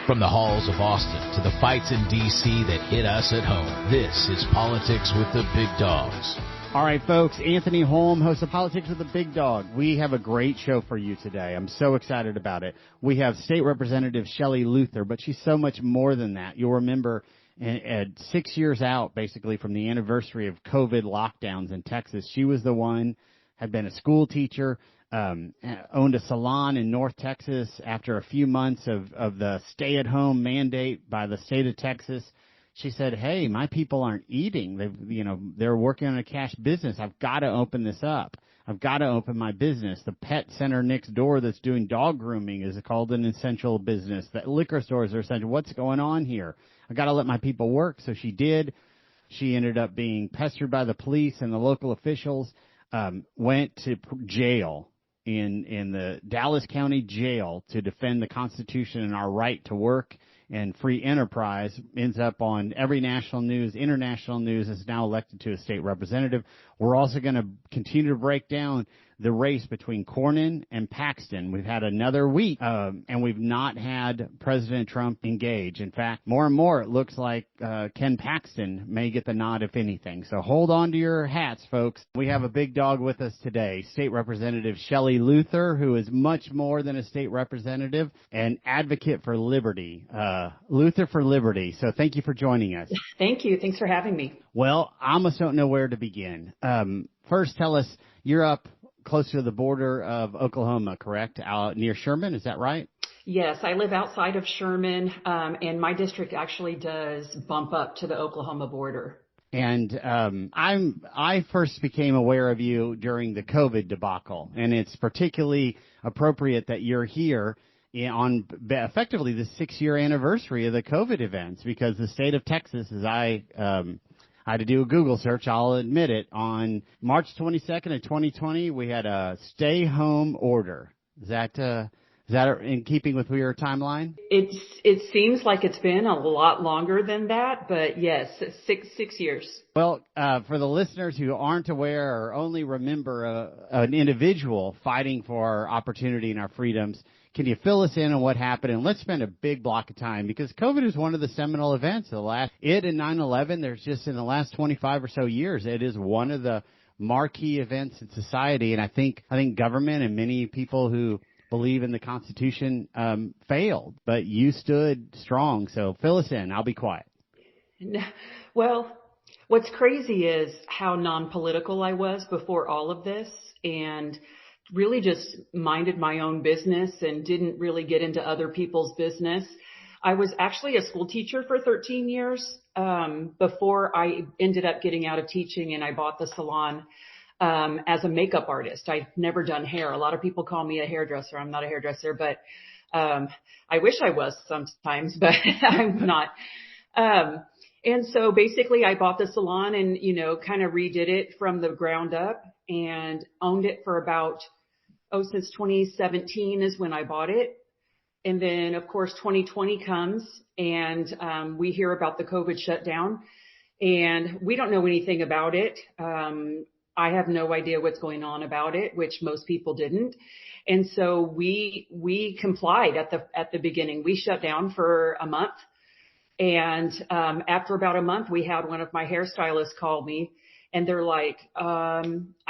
From the halls of Austin to the fights in D.C. that hit us at home, this is Politics with the Big Dogs. All right, folks, Anthony Holm, host of Politics with the Big Dog. We have a great show for you today. I'm so excited about it. We have State Representative Shelley Luther, but she's so much more than that. You'll remember 6 years out, basically, from the anniversary of COVID lockdowns in Texas, she was the one, had been a school teacher, owned a salon in North Texas after a few months of the stay-at-home mandate by the state of Texas. She said, hey, my people aren't eating. They're working on a cash business. I've got to open this up. I've got to open my business. The pet center next door that's doing dog grooming is called an essential business. The liquor stores are essential. What's going on here? I've got to let my people work. So she did. She ended up being pestered by the police and the local officials, went to jail in the Dallas County jail to defend the Constitution and our right to work and free enterprise, ends up on every national news, international news, is now elected to a state representative. We're also going to continue to break down the race between Cornyn and Paxton. We've had another week, and we've not had President Trump engage. In fact, more and more, it looks like Ken Paxton may get the nod, if anything. So hold on to your hats, folks. We have a big dog with us today, State Representative Shelley Luther, who is much more than a state representative, an advocate for liberty. Luther for liberty. So thank you for joining us. Thank you. Thanks for having me. Well, I almost don't know where to begin. First, tell us, you're up close to the border of Oklahoma, correct? Out near Sherman, is that right? Yes, I live outside of Sherman, and my district actually does bump up to the Oklahoma border. And I first became aware of you during the COVID debacle, and it's particularly appropriate that you're here on effectively the 6-year anniversary of the COVID events, because the state of Texas, as I had to do a Google search, I'll admit it, on March 22nd of 2020, we had a stay-home order. Is that in keeping with your timeline? It seems like it's been a lot longer than that, but yes, six years. Well, for the listeners who aren't aware or only remember an individual fighting for our opportunity and our freedoms, can you fill us in on what happened? And let's spend a big block of time, because COVID is one of the seminal events. It and 9/11, there's just in the last 25 or so years, it is one of the marquee events in society. And I think government and many people who believe in the Constitution failed, but you stood strong. So fill us in. I'll be quiet. Well, what's crazy is how non-political I was before all of this, and really just minded my own business and didn't really get into other people's business. I was actually a school teacher for 13 years before I ended up getting out of teaching, and I bought the salon as a makeup artist. I've never done hair. A lot of people call me a hairdresser. I'm not a hairdresser, but I wish I was sometimes, but I'm not. And so basically I bought the salon and, kind of redid it from the ground up and owned it for about, since 2017 is when I bought it. And then, of course, 2020 comes and we hear about the COVID shutdown, and we don't know anything about it. I have no idea what's going on about it, which most people didn't. And so we complied at the beginning. We shut down for a month. And after about a month, we had one of my hairstylists call me, and they're like, I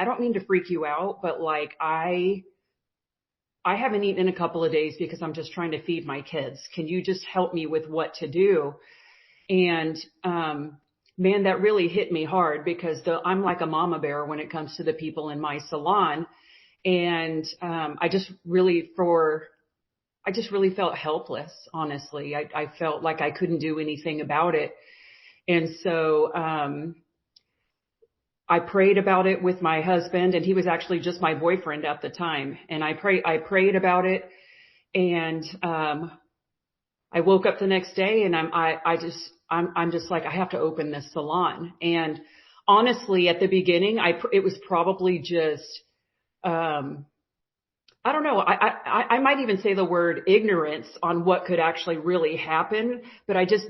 don't mean to freak you out, but like I haven't eaten in a couple of days because I'm just trying to feed my kids. Can you just help me with what to do? And man, that really hit me hard, because I'm like a mama bear when it comes to the people in my salon. And I just really felt helpless, honestly. I felt like I couldn't do anything about it. And so I prayed about it with my husband, and he was actually just my boyfriend at the time. And I prayed about it, and I woke up the next day, and I'm just like, I have to open this salon. And honestly, at the beginning, it was probably just I don't know. I might even say the word ignorance on what could actually really happen, but I just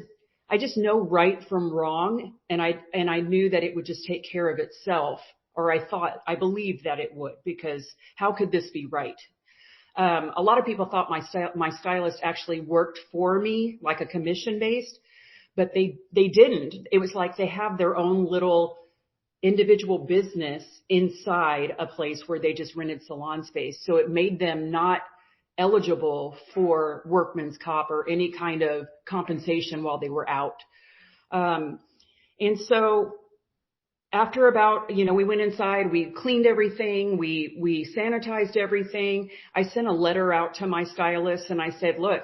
know right from wrong. And I knew that it would just take care of itself, or I believed that it would, because how could this be right? A lot of people thought my stylist actually worked for me, like a commission based, but they didn't. It was like they have their own little individual business inside a place where they just rented salon space. So it made them not eligible for workman's comp or any kind of compensation while they were out. And so after about, we went inside, we cleaned everything, we sanitized everything. I sent a letter out to my stylist and I said, look,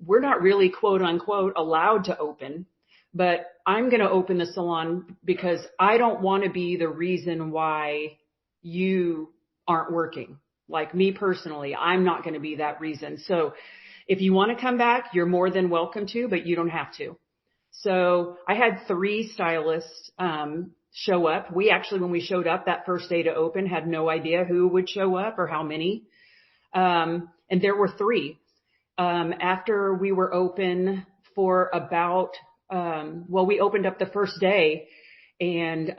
we're not really quote unquote allowed to open, but I'm going to open the salon because I don't want to be the reason why you aren't working. Like me personally, I'm not going to be that reason. So if you want to come back, you're more than welcome to, but you don't have to. So I had 3 stylists show up. We actually, when we showed up that first day to open, had no idea who would show up or how many. And there were 3. After we were open for about, we opened up the first day and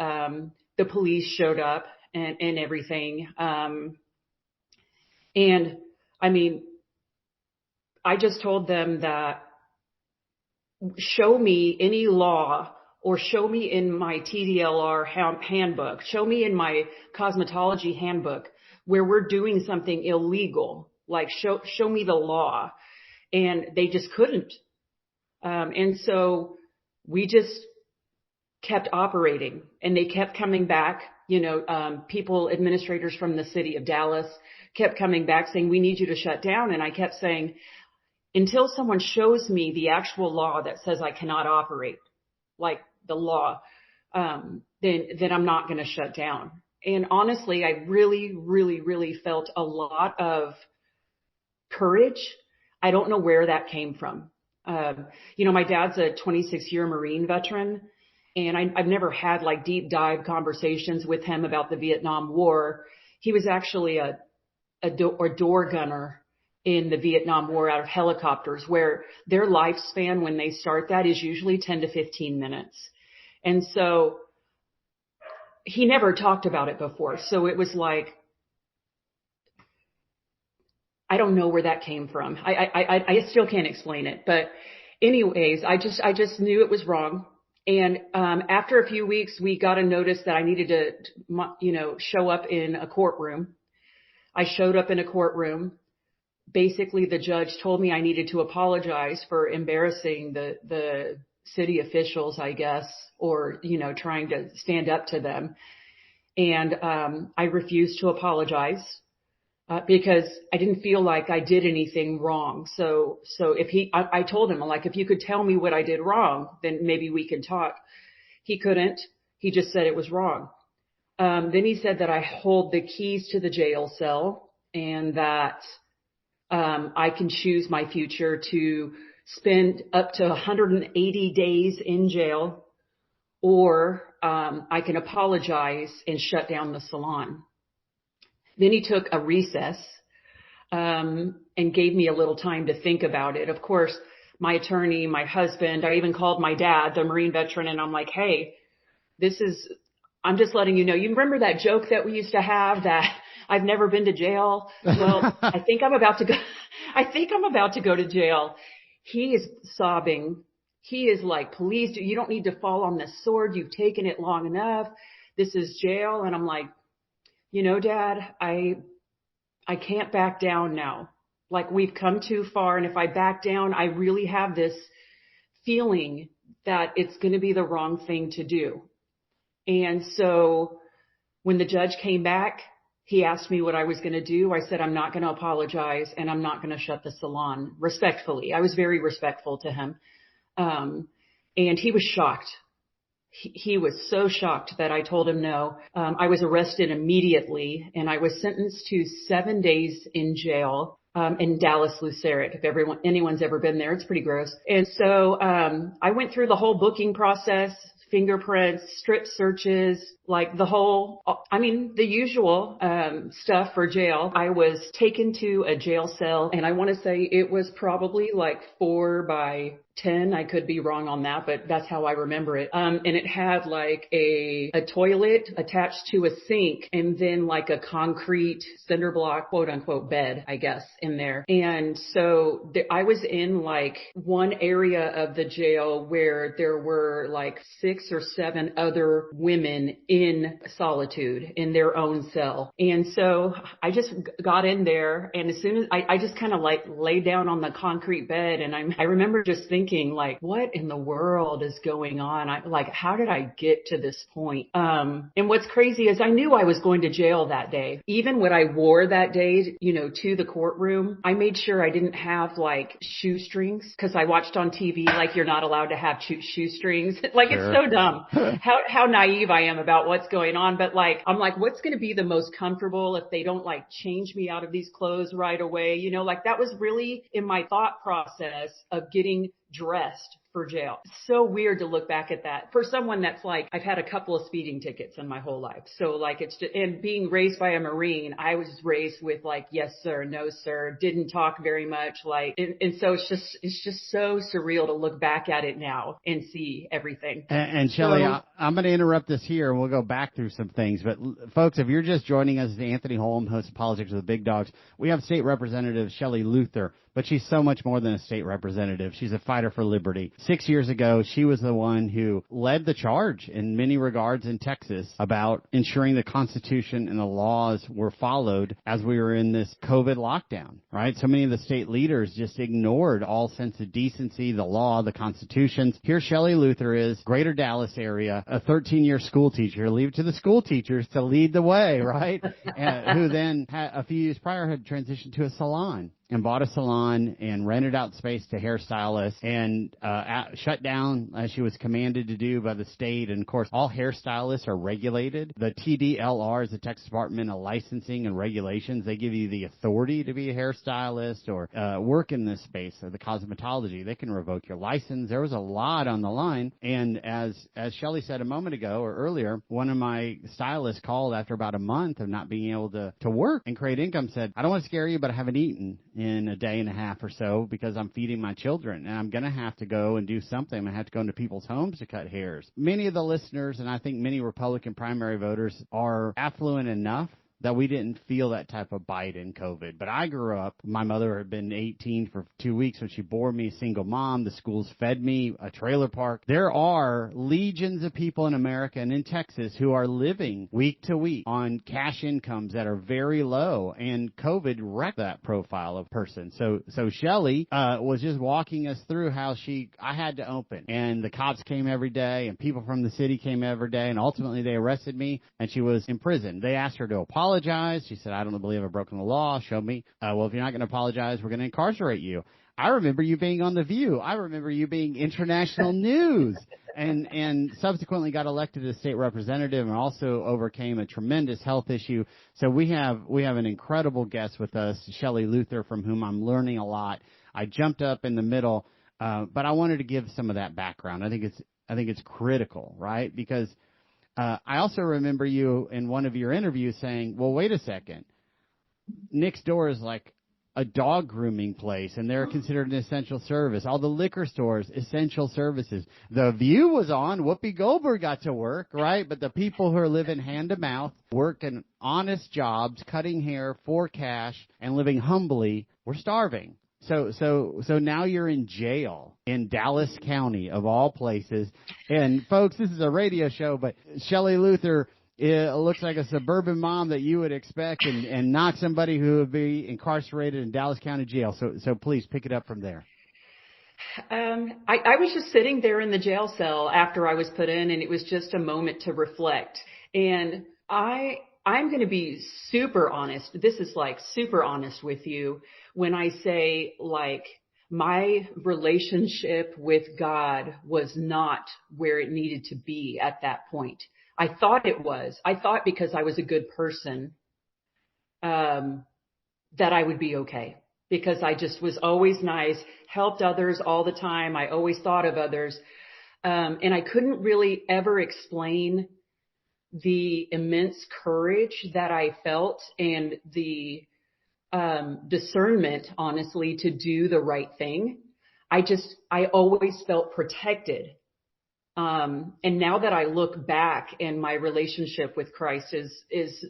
the police showed up and everything. And I mean, I just told them that show me any law or show me in my TDLR handbook, show me in my cosmetology handbook where we're doing something illegal, like show me the law. And they just couldn't. And so we just kept operating and they kept coming back, administrators from the city of Dallas kept coming back saying, we need you to shut down. And I kept saying, until someone shows me the actual law that says I cannot operate, like the law, then I'm not going to shut down. And honestly, I really, really, really felt a lot of courage. I don't know where that came from. My dad's a 26-year Marine veteran, and I've never had like deep dive conversations with him about the Vietnam War. He was actually a door gunner in the Vietnam War out of helicopters, where their lifespan when they start that is usually 10 to 15 minutes. And so he never talked about it before. So it was like, I don't know where that came from. I still can't explain it. But anyways, I just knew it was wrong. And after a few weeks, we got a notice that I needed to, show up in a courtroom. I showed up in a courtroom. Basically, the judge told me I needed to apologize for embarrassing the city officials, I guess, or, trying to stand up to them. And I refused to apologize. Because I didn't feel like I did anything wrong. So I told him, like, if you could tell me what I did wrong, then maybe we can talk. He couldn't. He just said it was wrong. Then he said that I hold the keys to the jail cell and that, I can choose my future to spend up to 180 days in jail, or, I can apologize and shut down the salon. Then he took a recess, and gave me a little time to think about it. Of course, my attorney, my husband, I even called my dad, the Marine veteran, and I'm like, hey, I'm just letting you know. You remember that joke that we used to have that I've never been to jail? Well, I think I'm about to go to jail. He is sobbing. He is like, please, you don't need to fall on this sword. You've taken it long enough. This is jail. And I'm like, Dad, I can't back down now. Like, we've come too far. And if I back down, I really have this feeling that it's going to be the wrong thing to do. And so when the judge came back, he asked me what I was going to do. I said, I'm not going to apologize and I'm not going to shut the salon, respectfully. I was very respectful to him. And he was shocked. He was so shocked that I told him no. I was arrested immediately and I was sentenced to 7 days in jail, in Dallas, Luceric. If anyone's ever been there, it's pretty gross. And so, I went through the whole booking process, fingerprints, strip searches, like the usual, stuff for jail. I was taken to a jail cell and I want to say it was probably like 4 by 10. I could be wrong on that, but that's how I remember it. And it had like a toilet attached to a sink and then like a concrete cinder block, quote unquote, bed, I guess, in there. And so I was in like one area of the jail where there were like 6 or 7 other women in solitude in their own cell. And so I just got in there, and as soon as I just kind of like lay down on the concrete bed, and I remember just thinking, like, what in the world is going on? How did I get to this point? And what's crazy is I knew I was going to jail that day. Even what I wore that day, to the courtroom, I made sure I didn't have like shoestrings, because I watched on TV, like, you're not allowed to have shoestrings. Like, sure. It's so dumb how naive I am about what's going on. But like, I'm like, what's going to be the most comfortable if they don't like change me out of these clothes right away? Like that was really in my thought process of getting dressed for jail. So weird to look back at that for someone that's like, I've had a couple of speeding tickets in my whole life. So like, it's just, and being raised by a Marine, I was raised with like, yes, sir, no, sir, didn't talk very much. Like, and so it's just so surreal to look back at it now and see everything. And Shelley, I'm going to interrupt this here and we'll go back through some things. But folks, if you're just joining us, Anthony Holm, host of Politics with the Big Dogs, we have State Representative Shelley Luther. But she's so much more than a state representative. She's a fighter for liberty. 6 years ago, she was the one who led the charge in many regards in Texas about ensuring the Constitution and the laws were followed as we were in this COVID lockdown, right? So many of the state leaders just ignored all sense of decency, the law, the constitutions. Here Shelley Luther is, Greater Dallas area, a 13-year school teacher. Leave it to the school teachers to lead the way, right? Who then, a few years prior, had transitioned to a salon. And bought a salon and rented out space to hairstylists and shut down, as she was commanded to do by the state. And, of course, all hairstylists are regulated. The TDLR is the Texas Department of Licensing and Regulations. They give you the authority to be a hairstylist or work in this space of the cosmetology. They can revoke your license. There was a lot on the line. And as Shelley said a moment ago or earlier, one of my stylists called after about a month of not being able to work and create income, said, I don't want to scare you, but I haven't eaten in a day and a half or so because I'm feeding my children, and I'm going to have to go and do something. I'm going to have to go into people's homes to cut hairs. Many of the listeners, and I think many Republican primary voters, are affluent enough that we didn't feel that type of bite in COVID. But I grew up, my mother had been 18 for 2 weeks when she bore me, a single mom. The schools fed me, a trailer park. There are legions of people in America and in Texas who are living week to week on cash incomes that are very low, and COVID wrecked that profile of person. So Shelley was just walking us through how I had to open, and the cops came every day, and people from the city came every day, and ultimately they arrested me, and she was in prison. They asked her to apologize. She said, I don't believe I've broken the law. Show me. Well, if you're not going to apologize, we're going to incarcerate you. I remember you being on The View. I remember you being international news, and subsequently got elected as state representative and also overcame a tremendous health issue. So we have an incredible guest with us, Shelley Luther, from whom I'm learning a lot. I jumped up in the middle, but I wanted to give some of that background. I think it's critical, right? Because I also remember you in one of your interviews saying, well, wait a second. Next door is like a dog grooming place, and they're considered an essential service. All the liquor stores, essential services. The View was on. Whoopi Goldberg got to work, right? But the people who are living hand to mouth, working honest jobs, cutting hair for cash, and living humbly, were starving. So now you're in jail in Dallas County, of all places. And, folks, this is a radio show, but Shelley Luther looks like a suburban mom that you would expect and not somebody who would be incarcerated in Dallas County jail. So please pick it up from there. I was just sitting there in the jail cell after I was put in, and it was just a moment to reflect. And I'm going to be super honest. This is like super honest with you when I say, like, my relationship with God was not where it needed to be at that point. I thought it was. I thought because I was a good person, that I would be okay. Because I just was always nice, helped others all the time. I always thought of others. And I couldn't really ever explain the immense courage that I felt and the discernment, honestly, to do the right thing. I always felt protected. And now that I look back, and my relationship with Christ is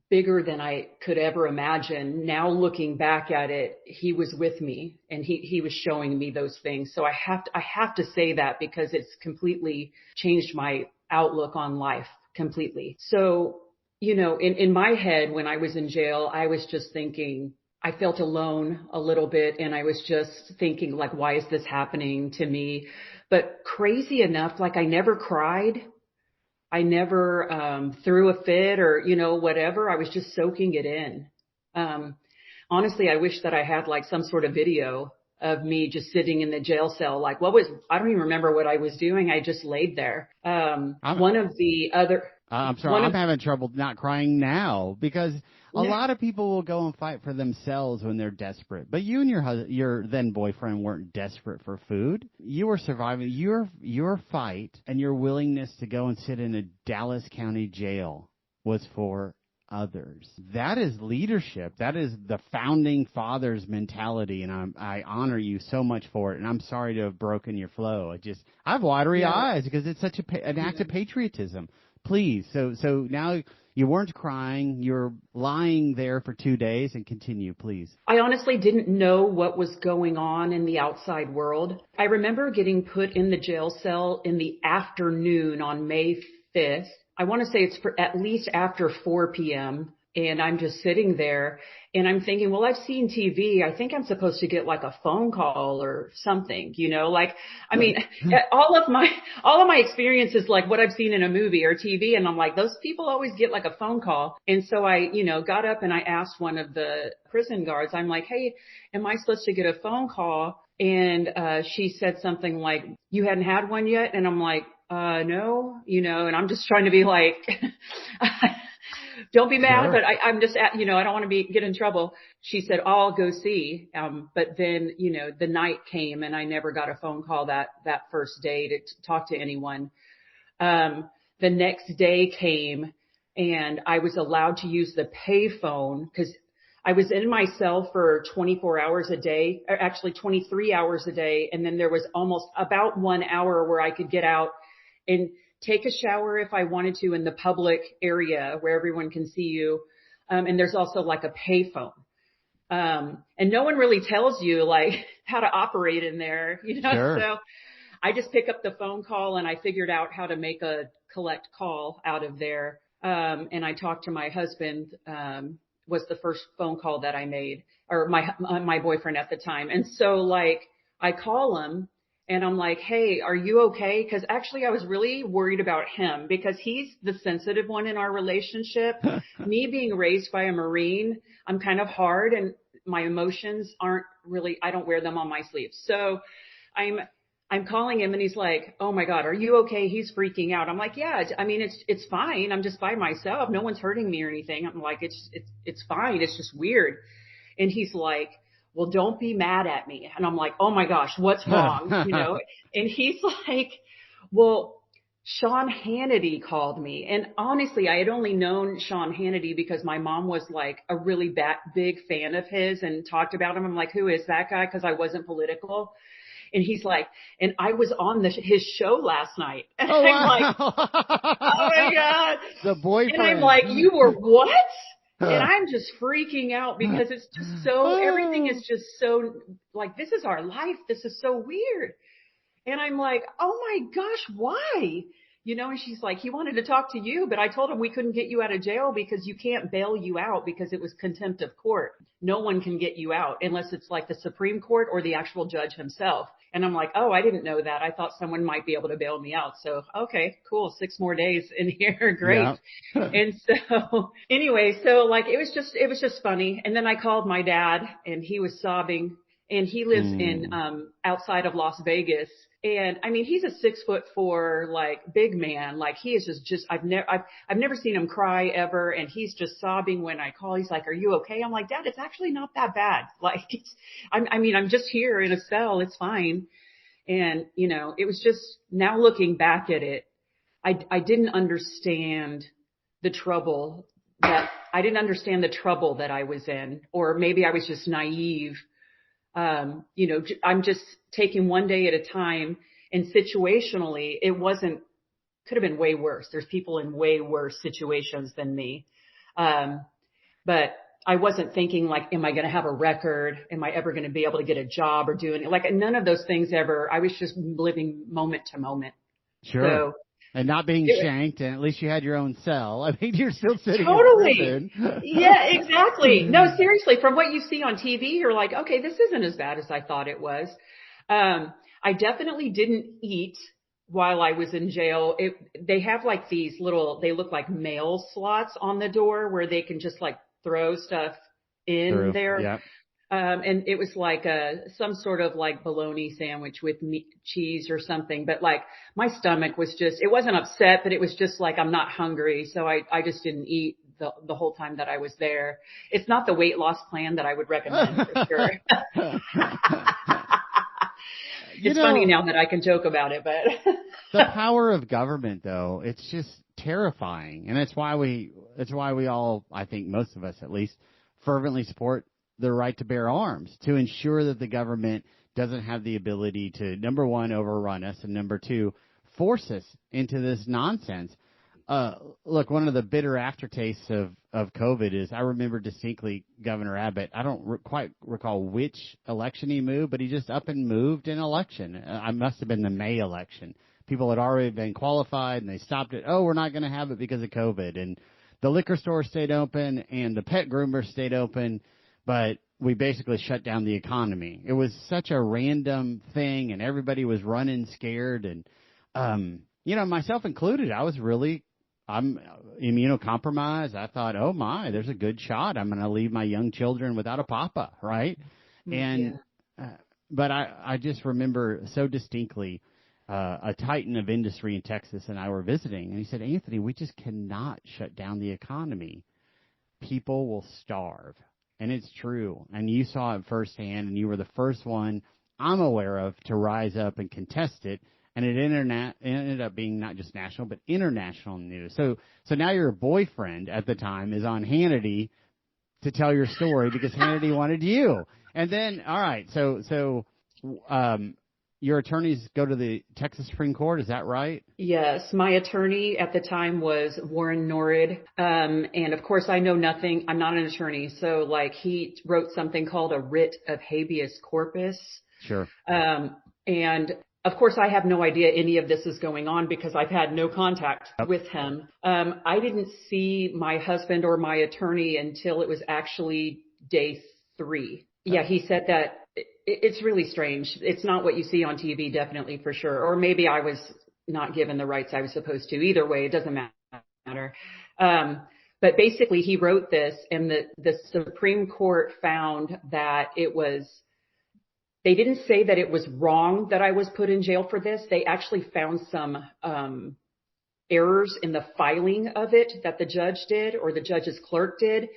bigger than I could ever imagine. Now looking back at it, he was with me, and he was showing me those things. So I have to say that, because it's completely changed my outlook on life completely. So, in my head, when I was in jail, I was just thinking, I felt alone a little bit, and I was just thinking, like, why is this happening to me? But crazy enough, like, I never cried. I never threw a fit or, whatever. I was just soaking it in. Honestly, I wish that I had like some sort of video of me just sitting in the jail cell. Like, I don't even remember what I was doing. I just laid there. I'm sorry, I'm having trouble not crying now, because a lot of people will go and fight for themselves when they're desperate. But you and your then boyfriend weren't desperate for food. You were surviving. Your fight and your willingness to go and sit in a Dallas County jail was for others. That is leadership. That is the founding fathers mentality, and I honor you so much for it. And I'm sorry to have broken your flow. I have watery eyes, because it's such an act of patriotism. Please. So now you weren't crying. You're lying there for 2 days, and continue, please. I honestly didn't know what was going on in the outside world. I remember getting put in the jail cell in the afternoon on May 5th. I want to say it's for at least after 4 p.m. And I'm just sitting there, and I'm thinking, well, I've seen TV. I think I'm supposed to get like a phone call or something, all of my experience is like what I've seen in a movie or TV. And I'm like, those people always get like a phone call. And so I, got up and I asked one of the prison guards, I'm like, hey, am I supposed to get a phone call? And she said something like, you hadn't had one yet? And I'm like, no, and I'm just trying to be like, don't be mad, but I'm just, I don't want to get in trouble. She said, I'll go see. But then, the night came, and I never got a phone call that first day to talk to anyone. The next day came, and I was allowed to use the pay phone, because I was in my cell for 24 hours a day, or actually 23 hours a day. And then there was almost about 1 hour where I could get out and take a shower if I wanted to in the public area where everyone can see you. And there's also like a pay phone. And no one really tells you like how to operate in there, Sure. So I just pick up the phone call, and I figured out how to make a collect call out of there. And I talked to my husband, was the first phone call that I made, or my boyfriend at the time. And so like I call him, and I'm like, hey, are you okay? Because actually I was really worried about him, because he's the sensitive one in our relationship. Me being raised by a Marine, I'm kind of hard, and my emotions I don't wear them on my sleeves. So I'm calling him, and he's like, oh my God, are you okay? He's freaking out. I'm like, yeah, I mean, it's fine. I'm just by myself. No one's hurting me or anything. I'm like, it's fine. It's just weird. And he's like, well, don't be mad at me. And I'm like, oh my gosh, what's wrong? And he's like, well, Sean Hannity called me. And honestly, I had only known Sean Hannity because my mom was like a really big fan of his and talked about him. I'm like, who is that guy? Because I wasn't political. And he's like, and I was on his show last night. And oh, I'm wow. like, oh my God. The boyfriend. And I'm like, you were what? And I'm just freaking out, because it's just everything is just so like, this is our life. This is so weird. And I'm like, oh my gosh, why? And she's like, he wanted to talk to you, but I told him we couldn't get you out of jail because you can't bail you out, because it was contempt of court. No one can get you out unless it's like the Supreme Court or the actual judge himself. And I'm like, oh, I didn't know that. I thought someone might be able to bail me out. So, okay, cool. 6 more days in here. Great. Yeah. And so anyway, so like, it was just funny. And then I called my dad, and he was sobbing, and he lives in, outside of Las Vegas. And I mean, he's a 6'4", like big man. Like he is just, I've never seen him cry ever. And he's just sobbing when I call. He's like, are you okay? I'm like, Dad, it's actually not that bad. Like, I'm just here in a cell. It's fine. And, it was just, now looking back at it, I didn't understand the trouble that I was in, or maybe I was just naive. I'm just taking one day at a time, and situationally, could have been way worse. There's people in way worse situations than me. But I wasn't thinking like, am I going to have a record? Am I ever going to be able to get a job or do it? Like none of those things ever. I was just living moment to moment. Sure. So, and not being shanked, and at least you had your own cell. I mean, you're still sitting totally. in prison. Yeah, exactly. No, seriously, from what you see on TV, you're like, okay, this isn't as bad as I thought it was. I definitely didn't eat while I was in jail. They have like these they look like mail slots on the door where they can just like throw stuff in there. Yeah. And it was like some sort of like bologna sandwich with meat, cheese or something. But like my stomach was it wasn't upset, but it was just like, I'm not hungry. So I just didn't eat the whole time that I was there. It's not the weight loss plan that I would recommend for sure. It's funny now that I can joke about it, but the power of government, though, it's just terrifying. And it's why we all, I think most of us at least, fervently support the right to bear arms, to ensure that the government doesn't have the ability to, number one, overrun us, and number two, force us into this nonsense. Look, one of the bitter aftertastes of COVID is I remember distinctly Governor Abbott. I don't quite recall which election he moved, but he just up and moved an election. I must have been the May election. People had already been qualified, and they stopped it. Oh, we're not going to have it because of COVID. And the liquor store stayed open, and the pet groomer stayed open, but we basically shut down the economy. It was such a random thing, and everybody was running scared. And, myself included, I'm immunocompromised. I thought, oh my, there's a good shot. I'm going to leave my young children without a papa, right? And, but I just remember so distinctly, a titan of industry in Texas and I were visiting, and he said, Anthony, we just cannot shut down the economy. People will starve. And it's true. And you saw it firsthand, and you were the first one I'm aware of to rise up and contest it. And it ended up being not just national, but international news. So now your boyfriend at the time is on Hannity to tell your story because Hannity wanted you. And then, all right, so your attorneys go to the Texas Supreme Court, is that right? Yes, my attorney at the time was Warren Norrid. And of course I know nothing. I'm not an attorney. So like he wrote something called a writ of habeas corpus. Sure. And of course I have no idea any of this is going on because I've had no contact with him. I didn't see my husband or my attorney until it was actually day 3. Yeah, he said that it's really strange. It's not what you see on TV, definitely, for sure. Or maybe I was not given the rights I was supposed to. Either way, it doesn't matter. But basically, he wrote this, and the Supreme Court found that they didn't say that it was wrong that I was put in jail for this. They actually found some errors in the filing of it that the judge did or the judge's clerk did,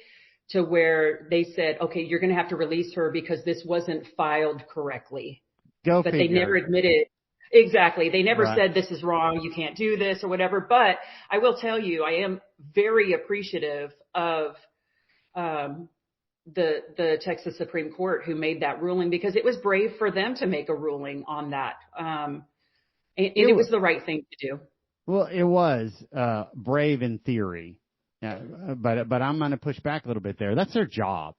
to where they said, okay, you're going to have to release her because this wasn't filed correctly. But they never admitted. Exactly. They never said this is wrong, you can't do this or whatever. But I will tell you, I am very appreciative of the Texas Supreme Court who made that ruling, because it was brave for them to make a ruling on that. And it was the right thing to do. Well, it was brave in theory. Yeah, but I'm going to push back a little bit there. That's their job.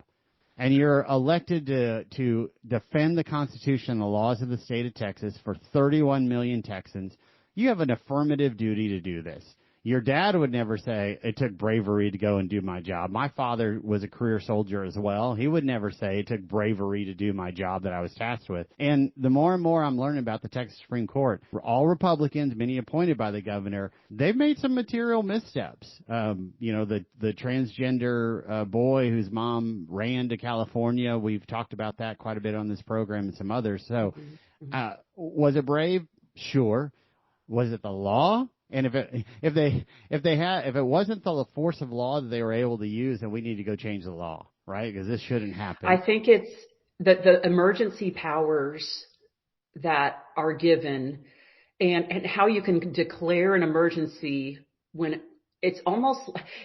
And you're elected to defend the Constitution and the laws of the state of Texas for 31 million Texans. You have an affirmative duty to do this. Your dad would never say, it took bravery to go and do my job. My father was a career soldier as well. He would never say it took bravery to do my job that I was tasked with. And the more and more I'm learning about the Texas Supreme Court, all Republicans, many appointed by the governor, they've made some material missteps. The transgender boy whose mom ran to California, we've talked about that quite a bit on this program and some others. So was it brave? Sure. Was it the law? And if it wasn't the force of law that they were able to use, then we need to go change the law, right? Because this shouldn't happen. I think it's the emergency powers that are given and how you can declare an emergency when it's almost,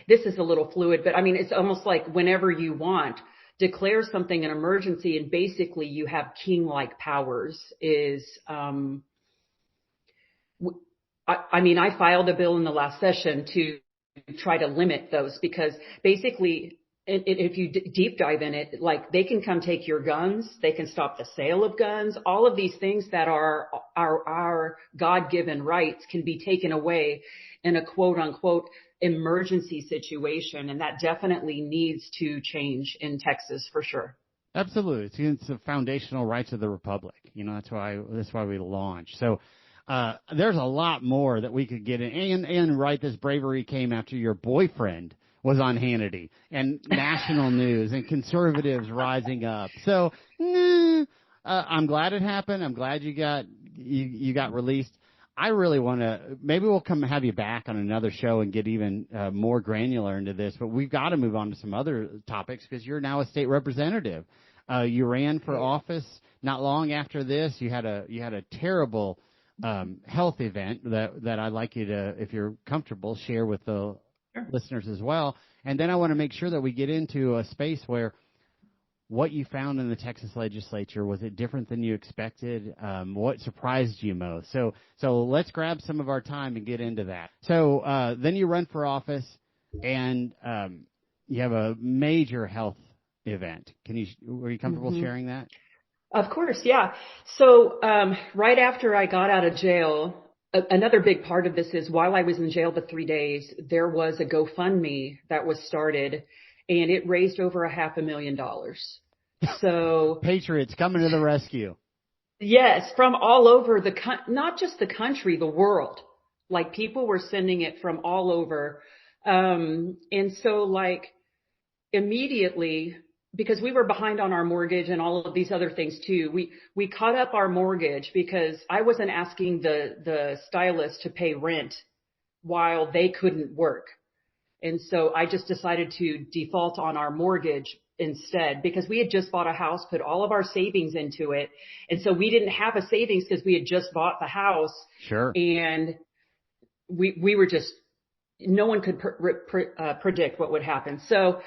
this is a little fluid, but I mean, it's almost like whenever you want. declare something an emergency and basically you have king-like powers I filed a bill in the last session to try to limit those, because basically, if you deep dive in it, like, they can come take your guns, they can stop the sale of guns, all of these things that are our God-given rights can be taken away in a quote unquote emergency situation. And that definitely needs to change in Texas for sure. Absolutely. It's the foundational rights of the republic. That's why we launched. So, there's a lot more that we could get in. And right, this bravery came after your boyfriend was on Hannity and national news and conservatives rising up. So, I'm glad it happened. I'm glad you got released. I really want to, maybe we'll come have you back on another show and get even more granular into this, but we've got to move on to some other topics because you're now a state representative. You ran for office not long after this. You had a terrible health event that I'd like you to, if you're comfortable, share with the listeners as well. And then I want to make sure that we get into a space where what you found in the Texas legislature, was it different than you expected? What surprised you most? So let's grab some of our time and get into that. So then you run for office, and you have a major health event. Were you comfortable sharing that? Of course, yeah. So right after I got out of jail, another big part of this is while I was in jail the 3 days, there was a GoFundMe that was started, and it raised over $500,000. So Patriots coming to the rescue. Yes, from all over not just the country, the world. Like, people were sending it from all over. And so, like, immediately, because we were behind on our mortgage and all of these other things too, we caught up our mortgage because I wasn't asking the stylist to pay rent while they couldn't work. And so I just decided to default on our mortgage instead, because we had just bought a house, put all of our savings into it. And so we didn't have a savings because we had just bought the house. Sure. And we were just, no one could predict what would happen. So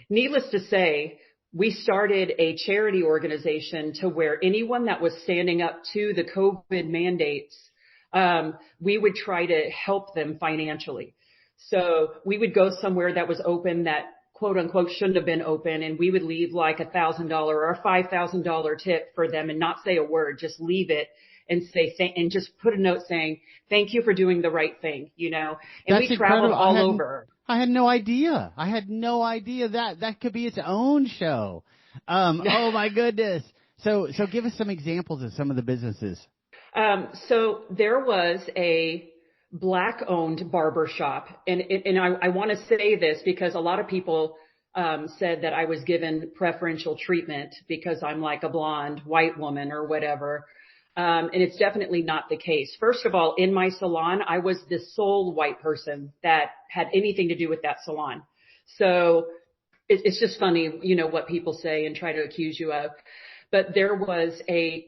needless to say, we started a charity organization to where anyone that was standing up to the COVID mandates, we would try to help them financially. So we would go somewhere that was open that quote unquote shouldn't have been open, and we would leave like $1,000 or a $5,000 tip for them and not say a word, just leave it and say and just put a note saying, thank you for doing the right thing, And That's we traveled incredible. all over. I had no idea. That could be its own show. Oh my goodness. So give us some examples of some of the businesses. So there was a Black-owned barber shop, and I want to say this because a lot of people said that I was given preferential treatment because I'm like a blonde white woman or whatever, and it's definitely not the case. First of all, in my salon, I was the sole white person that had anything to do with that salon. So it's just funny, what people say and try to accuse you of. But there was a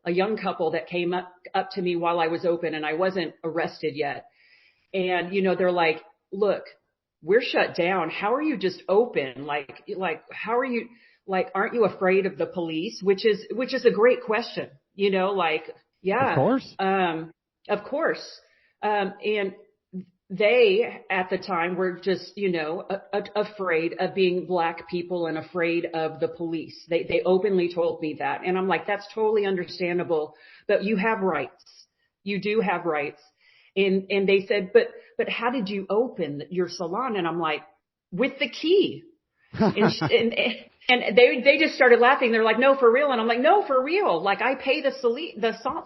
young couple that came up to me while I was open and I wasn't arrested yet. And, they're like, look, we're shut down. How are you just open? Like, how are you, like, aren't you afraid of the police? Which is a great question, yeah. Of course. Of course. And they, at the time, were just, afraid of being Black people and afraid of the police. They openly told me that. And I'm like, that's totally understandable, but you have rights. You do have rights. And they said, but how did you open your salon? And I'm like, with the key. And they just started laughing. They're like, no, for real. And I'm like, no, for real. Like, I pay the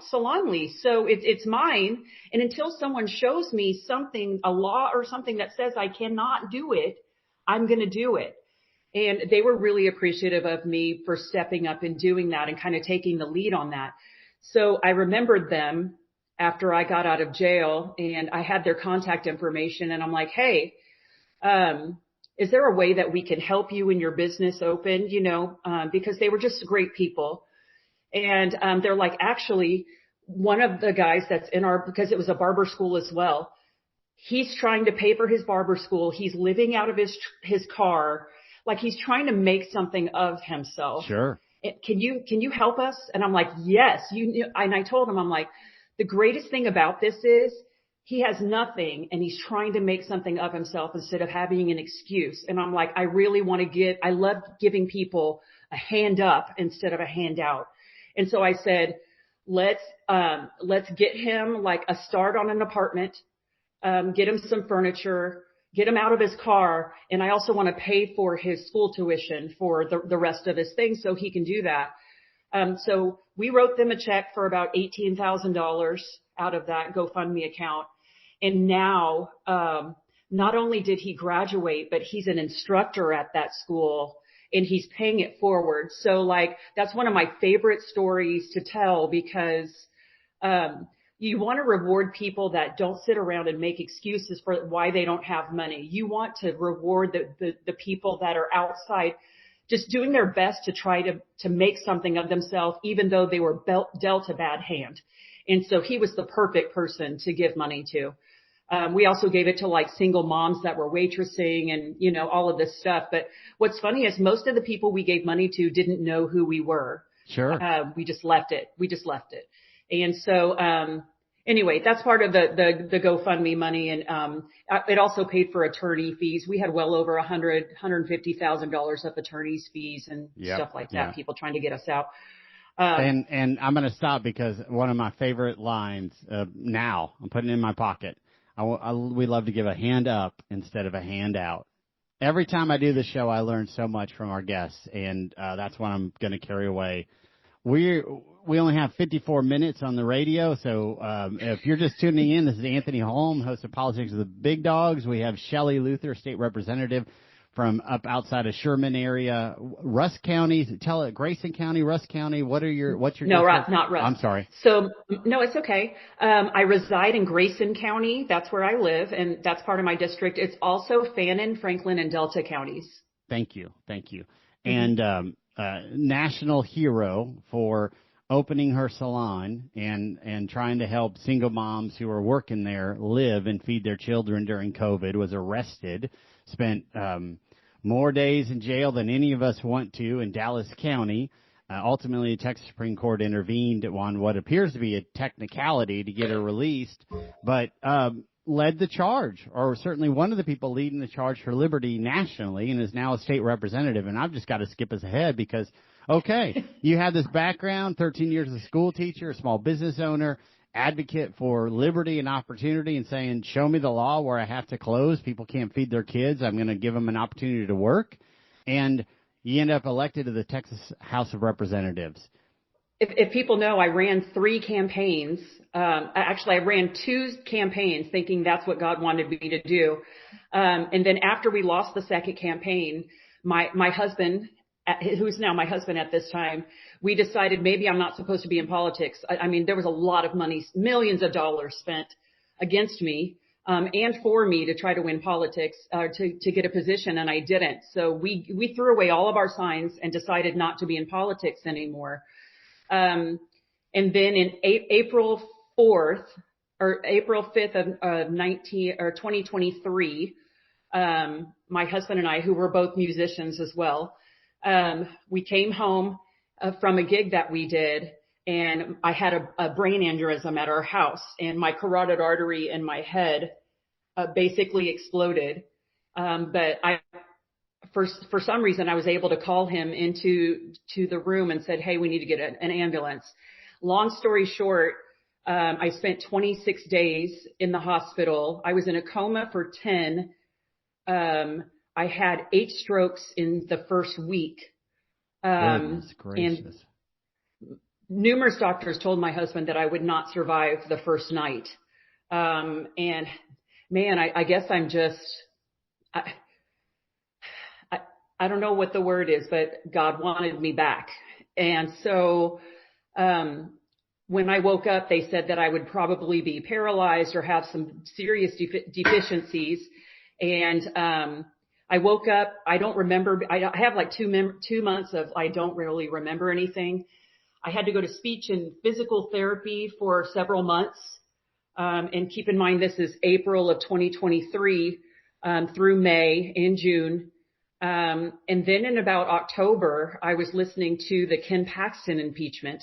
salon lease. So it's mine. And until someone shows me something, a law or something that says I cannot do it, I'm going to do it. And they were really appreciative of me for stepping up and doing that and kind of taking the lead on that. So I remembered them after I got out of jail, and I had their contact information, and I'm like, hey, is there a way that we can help you in your business open, because they were just great people. And they're like, actually, one of the guys that's because it was a barber school as well, he's trying to pay for his barber school. He's living out of his car. like he's trying to make something of himself. Sure. Can you help us? And I'm like, yes. And I told him, I'm like, the greatest thing about this is he has nothing and he's trying to make something of himself instead of having an excuse. And I'm like, I love giving people a hand up instead of a handout. And so I said, let's get him like a start on an apartment, get him some furniture, get him out of his car. And I also want to pay for his school tuition for the rest of his things so he can do that. So we wrote them a check for about $18,000 out of that GoFundMe account. And now, not only did he graduate, but he's an instructor at that school and he's paying it forward. So like, that's one of my favorite stories to tell because, you want to reward people that don't sit around and make excuses for why they don't have money. You want to reward the people that are outside just doing their best to try to make something of themselves, even though they were dealt a bad hand. And so he was the perfect person to give money to. We also gave it to like single moms that were waitressing and, you know, all of this stuff. But what's funny is most of the people we gave money to didn't know who we were. Sure. We just left it. And so, anyway, that's part of the GoFundMe money. And, it also paid for attorney fees. We had well over $150,000 of attorney's fees and stuff like that. People trying to get us out. And I'm going to stop because one of my favorite lines, now I'm putting it in my pocket. We love to give a hand up instead of a handout. Every time I do this show, I learn so much from our guests, and that's what I'm going to carry away. We only have 54 minutes on the radio, so if you're just tuning in, this is Anthony Holm, host of Politics with the Big Dogs. We have Shelley Luther, state representative from up outside of Sherman area, Rusk County. Tell it, Grayson County, Rusk County. What's your No, not Rusk. I'm sorry. So no, it's okay. I reside in Grayson County. That's where I live, and that's part of my district. It's also Fannin, Franklin, and Delta counties. Thank you. And national hero for opening her salon and trying to help single moms who are working there live and feed their children during COVID, was arrested, spent more days in jail than any of us want to in Dallas County. Ultimately, the Texas Supreme Court intervened on what appears to be a technicality to get her released, but led the charge, or certainly one of the people leading the charge for liberty nationally, and is now a state representative. And I've just got to skip us ahead because, okay, you have this background, 13 years as a school teacher, a small business owner, advocate for liberty and opportunity, and saying, show me the law where I have to close. People can't feed their kids. I'm going to give them an opportunity to work. And you end up elected to the Texas House of Representatives. If people know, I ran 3 campaigns. Actually, I ran 2 campaigns thinking that's what God wanted me to do. And then after we lost the second campaign, my husband, who's now my husband at this time, we decided maybe I'm not supposed to be in politics. I mean, there was a lot of money, millions of dollars spent against me, and for me to try to win politics, to get a position, and I didn't. So we threw away all of our signs and decided not to be in politics anymore. And then in April 4th or April 5th of 2023, my husband and I, who were both musicians as well, we came home from a gig that we did, and I had a brain aneurysm at our house, and my carotid artery in my head basically exploded. But for some reason, I was able to call him into the room and said, hey, we need to get an ambulance. Long story short, I spent 26 days in the hospital. I was in a coma for 10. I had 8 strokes in the first week. Goodness gracious. And numerous doctors told my husband that I would not survive the first night. And man, I guess I'm just, I don't know what the word is, but God wanted me back. And so, when I woke up, they said that I would probably be paralyzed or have some serious deficiencies. And, I woke up, I don't remember, I have like 2 months of, I don't really remember anything. I had to go to speech and physical therapy for several months. And keep in mind, this is April of 2023, through May and June. And then in about October, I was listening to the Ken Paxton impeachment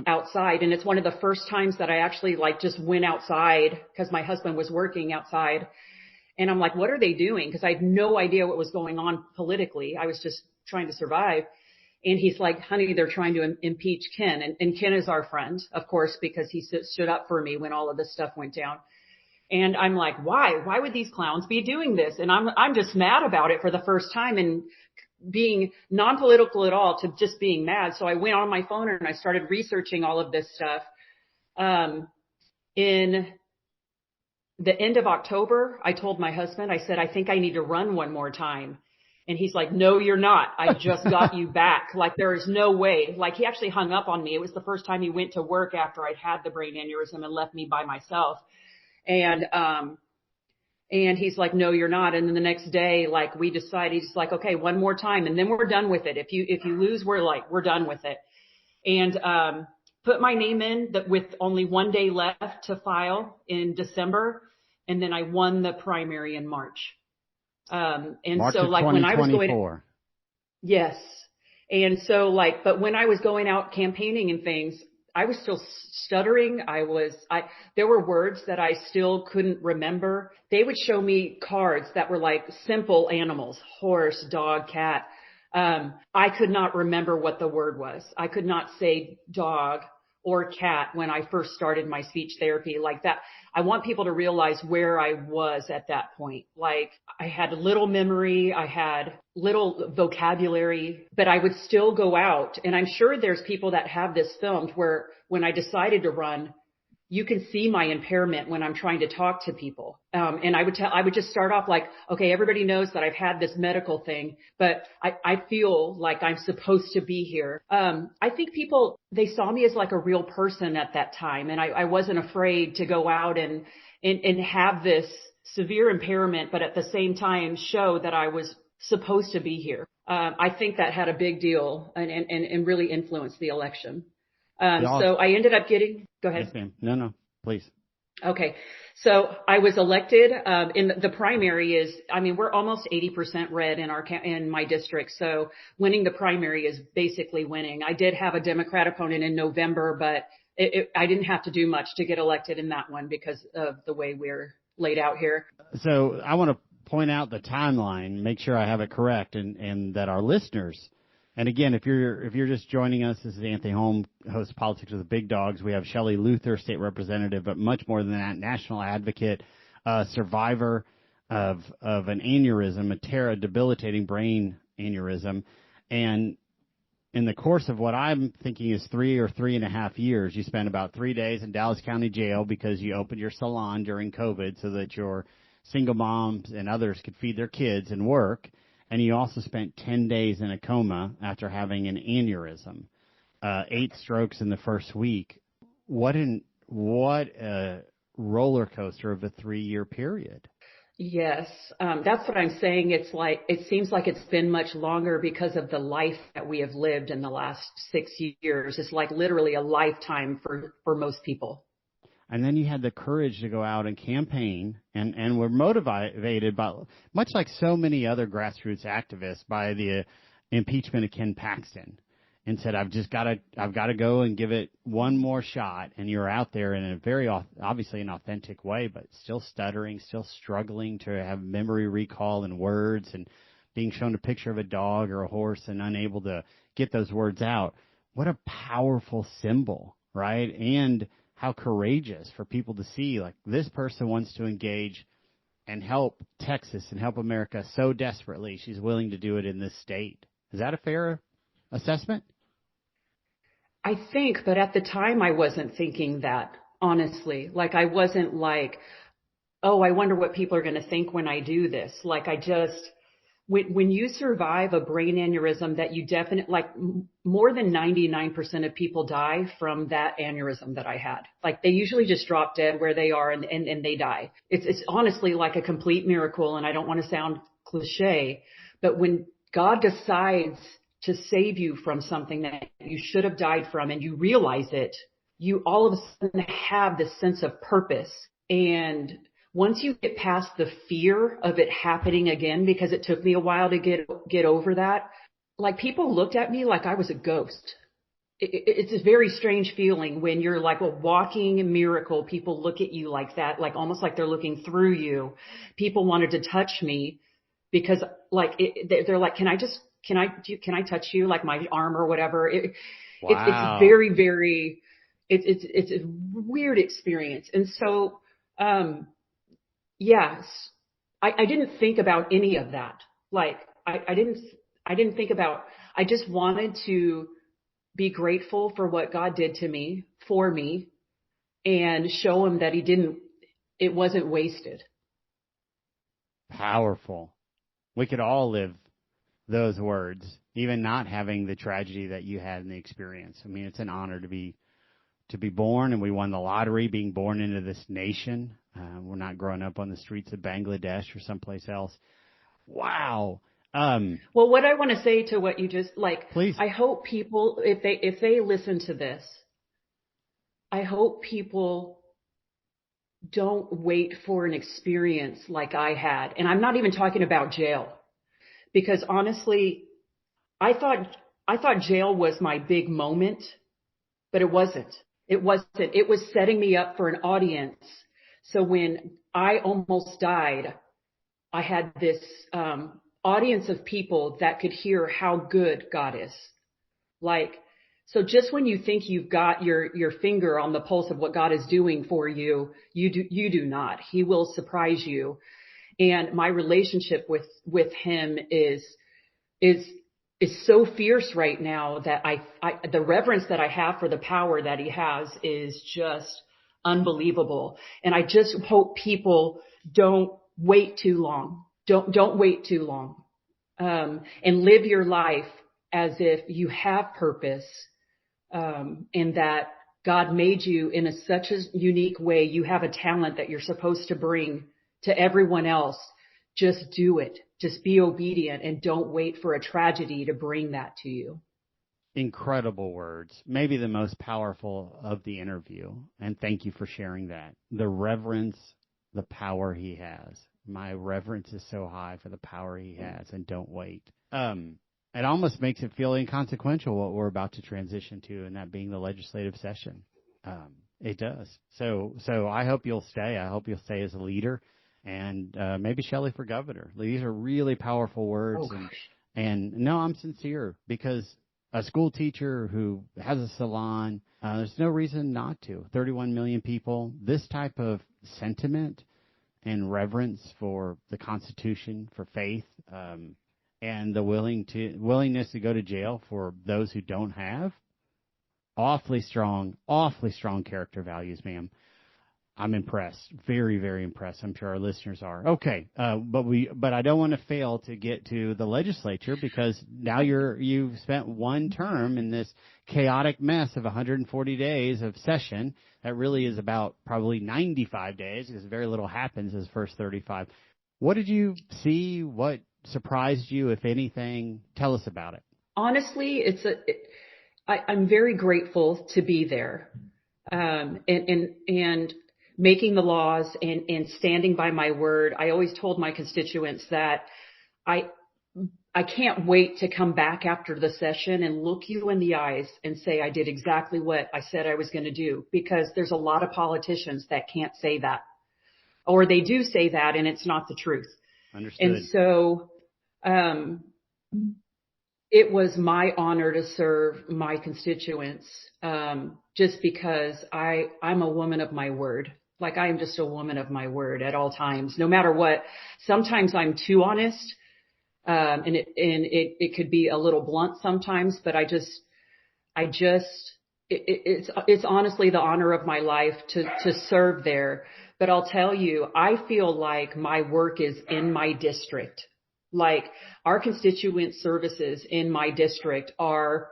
outside. And it's one of the first times that I actually like just went outside because my husband was working outside. And I'm like, what are they doing? Because I had no idea what was going on politically. I was just trying to survive. And he's like, honey, they're trying to impeach Ken. And Ken is our friend, of course, because he stood up for me when all of this stuff went down. And I'm like, why? Why would these clowns be doing this? And I'm just mad about it for the first time, and being non-political at all to just being mad. So I went on my phone and I started researching all of this stuff. In the end of October, I told my husband, I said, I think I need to run one more time. And he's like, no, you're not. I just got you back. Like, there is no way. Like, he actually hung up on me. It was the first time he went to work after I'd had the brain aneurysm and left me by myself. And he's like, no, you're not. And then the next day, like, we decided, he's like, okay, one more time. And then we're done with it. If you lose, we're done with it. And, put my name in with only 1 day left to file in December. And then I won the primary in March. And March so of like when I was going, yes. And so like, but when I was going out campaigning and things, I was still stuttering. There were words that I still couldn't remember. They would show me cards that were like simple animals, horse, dog, cat. I could not remember what the word was. I could not say dog or cat when I first started my speech therapy like that. I want people to realize where I was at that point. Like, I had little memory, I had little vocabulary, but I would still go out. And I'm sure there's people that have this filmed where when I decided to run, you can see my impairment when I'm trying to talk to people. And I would just start off like, okay, everybody knows that I've had this medical thing, but I feel like I'm supposed to be here. I think people, they saw me as like a real person at that time. And I wasn't afraid to go out and have this severe impairment, but at the same time show that I was supposed to be here. I think that had a big deal and really influenced the election. So I ended up getting, go ahead. Yes, ma'am. No, please. Okay. So I was elected, in the primary is, I mean, we're almost 80% red in my district. So winning the primary is basically winning. I did have a Democrat opponent in November, but I didn't have to do much to get elected in that one because of the way we're laid out here. So I want to point out the timeline, make sure I have it correct, and that our listeners. And again, if you're just joining us, this is Anthony Holm, host of Politics with the Big Dogs. We have Shelley Luther, state representative, but much more than that, national advocate, survivor of an aneurysm, a debilitating brain aneurysm. And in the course of what I'm thinking is 3 or 3.5 years, you spent about 3 days in Dallas County Jail because you opened your salon during COVID so that your single moms and others could feed their kids and work. And you also spent 10 days in a coma after having an aneurysm, 8 strokes in the first week. What a roller coaster of a 3-year period. Yes, that's what I'm saying. It's like, it seems like it's been much longer because of the life that we have lived in the last 6 years. It's like literally a lifetime for most people. And then you had the courage to go out and campaign and were motivated by, much like so many other grassroots activists, by the impeachment of Ken Paxton, and said, I've got to go and give it one more shot. And you're out there in a very, obviously an authentic way, but still stuttering, still struggling to have memory recall and words, and being shown a picture of a dog or a horse and unable to get those words out. What a powerful symbol, right? And how courageous for people to see, like, this person wants to engage and help Texas and help America so desperately, she's willing to do it in this state. Is that a fair assessment? I think, but at the time I wasn't thinking that, honestly. Like, I wasn't like, oh, I wonder what people are going to think when I do this. Like, when you survive a brain aneurysm that you definitely, more than 99% of people die from that aneurysm that I had. Like, they usually just drop dead where they are and they die. It's honestly like a complete miracle. And I don't want to sound cliche, but when God decides to save you from something that you should have died from and you realize it, you all of a sudden have this sense of purpose. And once you get past the fear of it happening again, because it took me a while to get over that, like people looked at me like I was a ghost. It's a very strange feeling when you're like a walking miracle. People look at you like that, like almost like they're looking through you. People wanted to touch me because like they're like, can I touch you, like my arm or whatever? It's Wow. very, very, it's a weird experience. And so, yes, I didn't think about any of that. Like I didn't think about, I just wanted to be grateful for what God did to me, for me, and show him that it wasn't wasted. Powerful. We could all live those words, even not having the tragedy that you had in the experience. I mean, it's an honor to be born, and we won the lottery being born into this nation. We're not growing up on the streets of Bangladesh or someplace else. Wow. Well, what I want to say to what you just Please. I hope people, if they listen to this, I hope people don't wait for an experience like I had. And I'm not even talking about jail, because honestly, I thought jail was my big moment, but it wasn't. It wasn't. It was setting me up for an audience. So when I almost died, I had this audience of people that could hear how good God is. Like, so just when you think you've got your finger on the pulse of what God is doing for you, you do not. He will surprise you. And my relationship with him is so fierce right now that the reverence that I have for the power that he has is just unbelievable. And I just hope people don't wait too long. Don't wait too long. And live your life as if you have purpose, and that God made you in such a unique way. You have a talent that you're supposed to bring to everyone else. Just do it. Just be obedient and don't wait for a tragedy to bring that to you. Incredible words. Maybe the most powerful of the interview. And thank you for sharing that. The reverence, the power he has. My reverence is so high for the power he has, and don't wait. It almost makes it feel inconsequential what we're about to transition to, and that being the legislative session. It does. So I hope you'll stay. I hope you'll stay as a leader, and maybe Shelley for governor. These are really powerful words. Oh, gosh. And no, I'm sincere, because a school teacher who has a salon, there's no reason not to. 31 million people, this type of sentiment and reverence for the Constitution, for faith, and the willingness to go to jail for those who don't have, awfully strong character values, ma'am. I'm impressed, very, very impressed. I'm sure our listeners are. Okay, but I don't want to fail to get to the legislature, because now you've spent one term in this chaotic mess of 140 days of session. That really is about probably 95 days, because very little happens as first 35. What did you see? What surprised you, if anything? Tell us about it. Honestly, I'm very grateful to be there, and making the laws and standing by my word. I always told my constituents that I can't wait to come back after the session and look you in the eyes and say I did exactly what I said I was going to do, because there's a lot of politicians that can't say that, or they do say that and it's not the truth. Understood. And so it was my honor to serve my constituents, just because I'm a woman of my word. Like, I am just a woman of my word at all times, no matter what. Sometimes I'm too honest, and it could be a little blunt sometimes, but it's honestly the honor of my life to serve there. But I'll tell you, I feel like my work is in my district. Like, our constituent services in my district are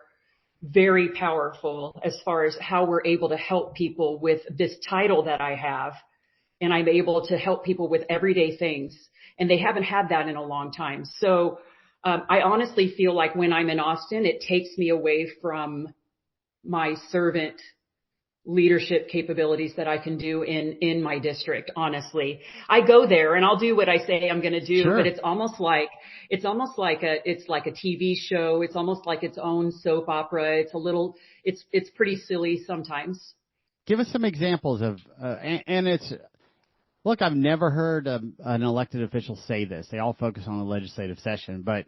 very powerful as far as how we're able to help people with this title that I have. And I'm able to help people with everyday things. And they haven't had that in a long time. So I honestly feel like when I'm in Austin, it takes me away from my servant leadership capabilities that I can do in my district. Honestly, I go there and I'll do what I say I'm going to do, Sure. but it's like a TV show. It's almost like its own soap opera. It's pretty silly sometimes. Give us some examples of, and it's, look, I've never heard an elected official say this. They all focus on the legislative session, but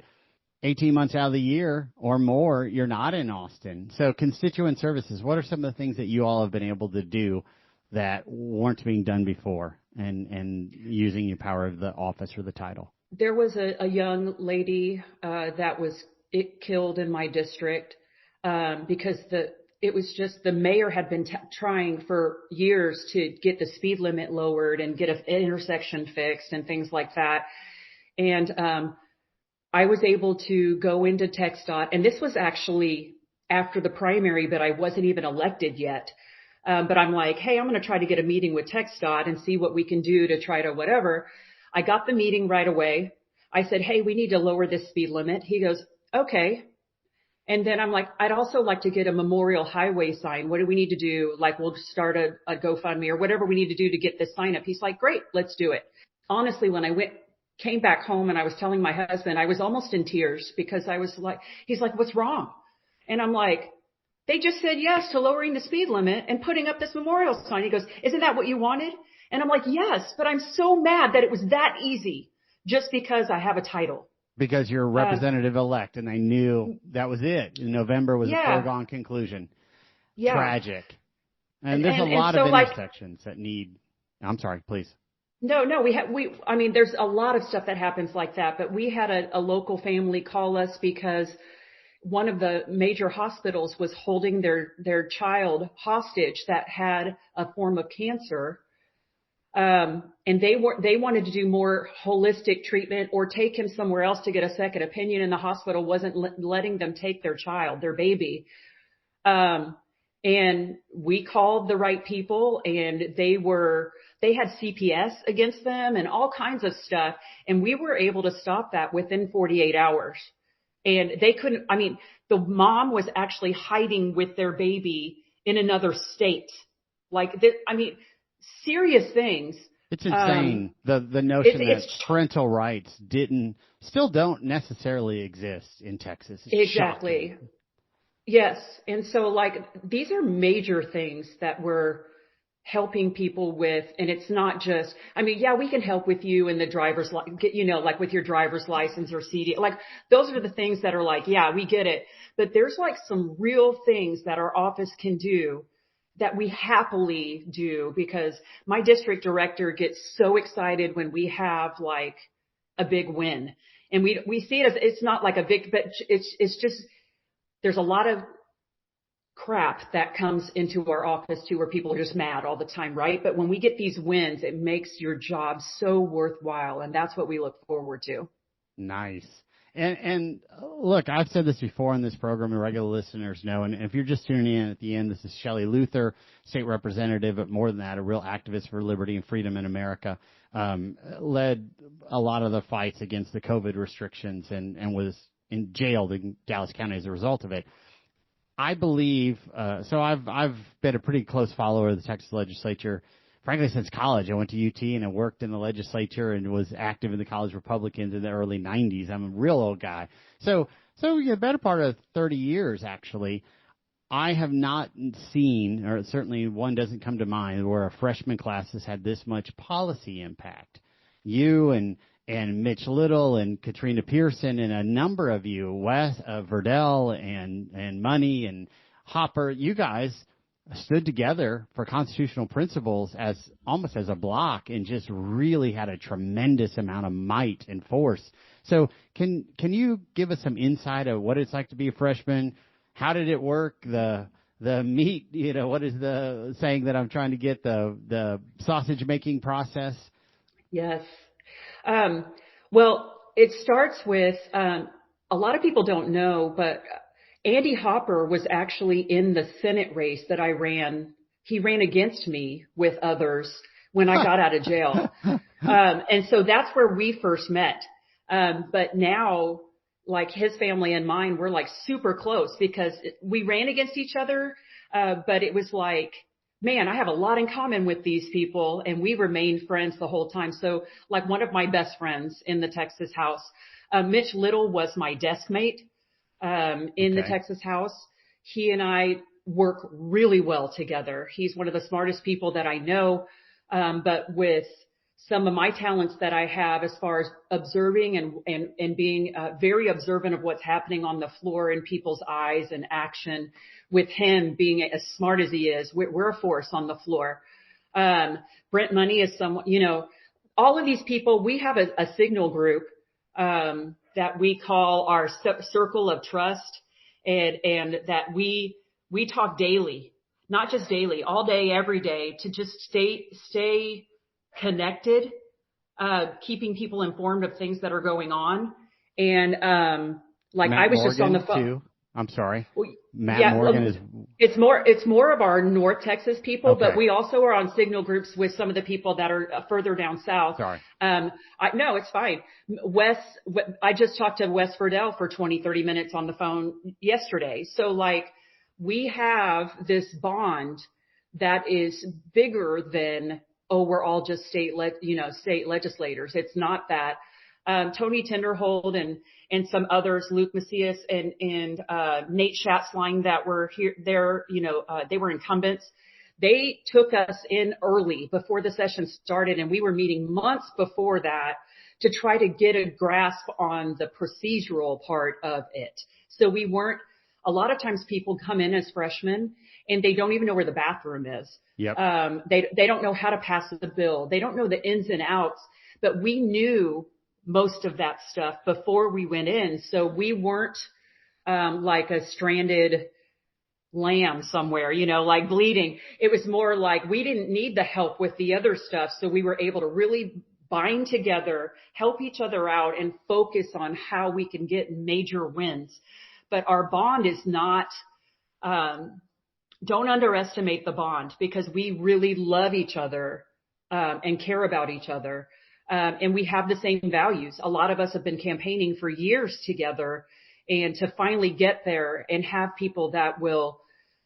18 months out of the year or more, you're not in Austin. So constituent services, what are some of the things that you all have been able to do that weren't being done before and using your power of the office or the title? There was a young lady that was killed in my district because it was just the mayor had been trying for years to get the speed limit lowered and get an intersection fixed and things like that. And I was able to go into TxDOT, and this was actually after the primary, but I wasn't even elected yet. But I'm like, hey, I'm going to try to get a meeting with TxDOT and see what we can do to try to whatever. I got the meeting right away. I said, hey, we need to lower this speed limit. He goes, okay. And then I'm like, I'd also like to get a memorial highway sign. What do we need to do? Like, we'll start a GoFundMe or whatever we need to do to get this sign up. He's like, great, let's do it. Honestly, when I came back home and I was telling my husband, I was almost in tears because I was like, he's like, what's wrong? And I'm like, they just said yes to lowering the speed limit and putting up this memorial sign. He goes, isn't that what you wanted? And I'm like, yes, but I'm so mad that it was that easy just because I have a title. Because you're representative-elect, and they knew that was it. In November was a foregone conclusion. Yeah. Tragic. And there's a lot of intersections that need. I'm sorry, please. No, there's a lot of stuff that happens like that, but we had a local family call us because one of the major hospitals was holding their child hostage that had a form of cancer. And they wanted to do more holistic treatment or take him somewhere else to get a second opinion, and the hospital wasn't letting them take their child, their baby. And we called the right people, and they had CPS against them and all kinds of stuff. And we were able to stop that within 48 hours. And they couldn't, the mom was actually hiding with their baby in another state. Serious things. It's insane. The notion that parental rights still don't necessarily exist in Texas. It's exactly. Shocking. Yes. And so these are major things that we're helping people with. And it's not just, we can help with you in the driver's, with your driver's license or CD. Those are the things that are we get it. But there's some real things that our office can do that we happily do, because my district director gets so excited when we have a big win. And we see it as, it's not like a big, but it's just, there's a lot of crap that comes into our office too, where people are just mad all the time, right? But when we get these wins, it makes your job so worthwhile. And that's what we look forward to. Nice. And look, I've said this before in this program, and regular listeners know, and if you're just tuning in at the end, this is Shelley Luther, state representative, but more than that, a real activist for liberty and freedom in America, led a lot of the fights against the COVID restrictions and was jailed in Dallas County as a result of it. I believe, so I've been a pretty close follower of the Texas Legislature, frankly, since college. I went to UT and I worked in the legislature and was active in the College Republicans in the early 90s. I'm a real old guy. So the better part of 30 years, actually, I have not seen, or certainly one doesn't come to mind, where a freshman class has had this much policy impact. You and Mitch Little and Katrina Pearson and a number of you, Wes, Verdell and Money and Hopper, you guys stood together for constitutional principles as almost as a block and just really had a tremendous amount of might and force. So can you give us some insight of what it's like to be a freshman? How did it work? The meat, what is the saying that I'm trying to get, the sausage making process? Yes. Well, it starts with, a lot of people don't know, but Andy Hopper was actually in the Senate race that I ran. He ran against me with others when I got out of jail. And so that's where we first met. But now, his family and mine, we're super close because we ran against each other. But it was man, I have a lot in common with these people, and we remained friends the whole time. So like one of my best friends in the Texas House, Mitch Little was my desk mate in the Texas House. He and I work really well together. He's one of the smartest people that I know, but with some of my talents that I have as far as observing and being very observant of what's happening on the floor in people's eyes and action, with him being as smart as he is, we're a force on the floor. Brent Money is someone, all of these people, we have a signal group that we call our circle of trust, and that we talk daily, not just daily, all day, every day, to just stay connected, keeping people informed of things that are going on. And like Matt I was Morgan just on the phone. too. I'm sorry. Well, Matt Morgan is. It's more of our North Texas people, but we also are on signal groups with some of the people that are further down south. Sorry. No, it's fine. I just talked to Wes Furdell for 20-30 minutes on the phone yesterday. So like we have this bond that is bigger than, we're all just state legislators. It's not that. Tony Tinderhold and some others, Luke Macias and Nate Schatzline that were here, they were incumbents. They took us in early before the session started, and we were meeting months before that to try to get a grasp on the procedural part of it. So we weren't, a lot of times people come in as freshmen and they don't even know where the bathroom is. Yep. They don't know how to pass the bill. They don't know the ins and outs, but we knew most of that stuff before we went in. So we weren't, like a stranded lamb somewhere, like bleeding. It was more like we didn't need the help with the other stuff. So we were able to really bind together, help each other out, and focus on how we can get major wins. But our bond is not, don't underestimate the bond, because we really love each other, and care about each other. And we have the same values. A lot of us have been campaigning for years together, and to finally get there and have people that will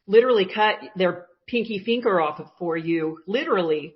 literally cut their pinky finger off for you, literally,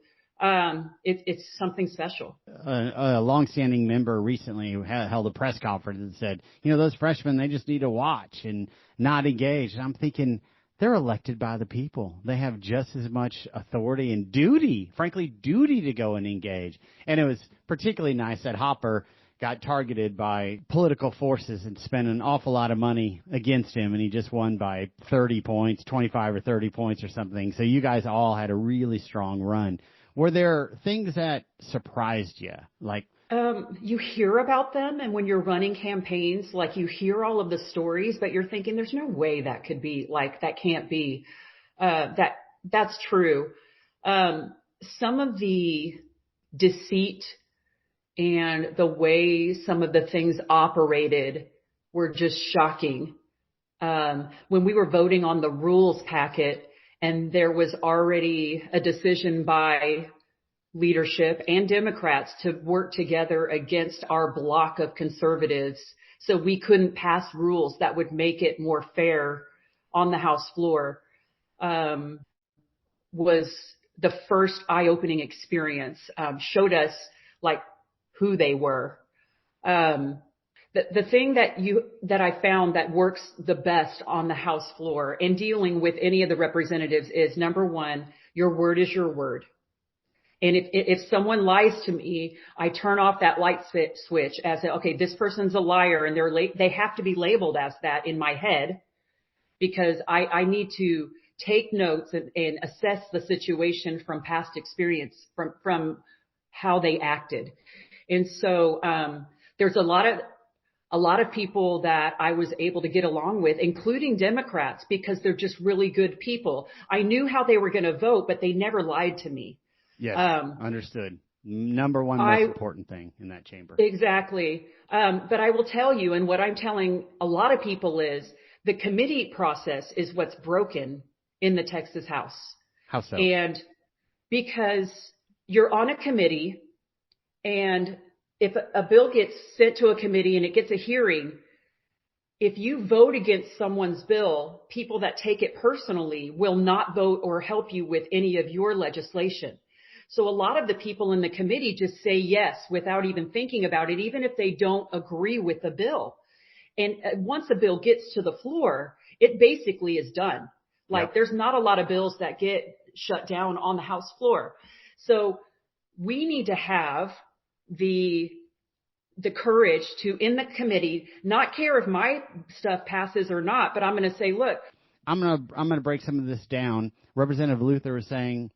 it's something special. A longstanding member recently held a press conference and said, those freshmen, they just need to watch and not engage. And I'm thinking, they're elected by the people. They have just as much authority and duty to go and engage. And it was particularly nice that Hopper got targeted by political forces and spent an awful lot of money against him, and he just won by 30 points, 25 or 30 points or something. So you guys all had a really strong run. Were there things that surprised you? Like, you hear about them, and when you're running campaigns, like you hear all of the stories, but you're thinking there's no way that could be, like, that can't be, that's true. Some of the deceit and the way some of the things operated were just shocking. When we were voting on the rules packet, and there was already a decision by leadership and Democrats to work together against our block of conservatives, so we couldn't pass rules that would make it more fair on the House floor, was the first eye-opening experience. Showed us like who they were. The thing that I found that works the best on the House floor in dealing with any of the representatives is, number one, your word is your word. And if someone lies to me, I turn off that light switch as, okay, this person's a liar, and they have to be labeled as that in my head, because I need to take notes and assess the situation from past experience, from how they acted. And so, there's a lot of people that I was able to get along with, including Democrats, because they're just really good people. I knew how they were going to vote, but they never lied to me. Yes, understood. Number one most important thing in that chamber. Exactly. But I will tell you, and what I'm telling a lot of people is, the committee process is what's broken in the Texas House. How so? And because you're on a committee, and if a bill gets sent to a committee and it gets a hearing, if you vote against someone's bill, people that take it personally will not vote or help you with any of your legislation. So a lot of the people in the committee just say yes without even thinking about it, even if they don't agree with the bill. And once a bill gets to the floor, it basically is done. Like Yep. there's not a lot of bills that get shut down on the House floor. So we need to have the courage to, in the committee, not care if my stuff passes or not, but I'm going to say, look, I'm going to break some of this down. Representative Luther was saying,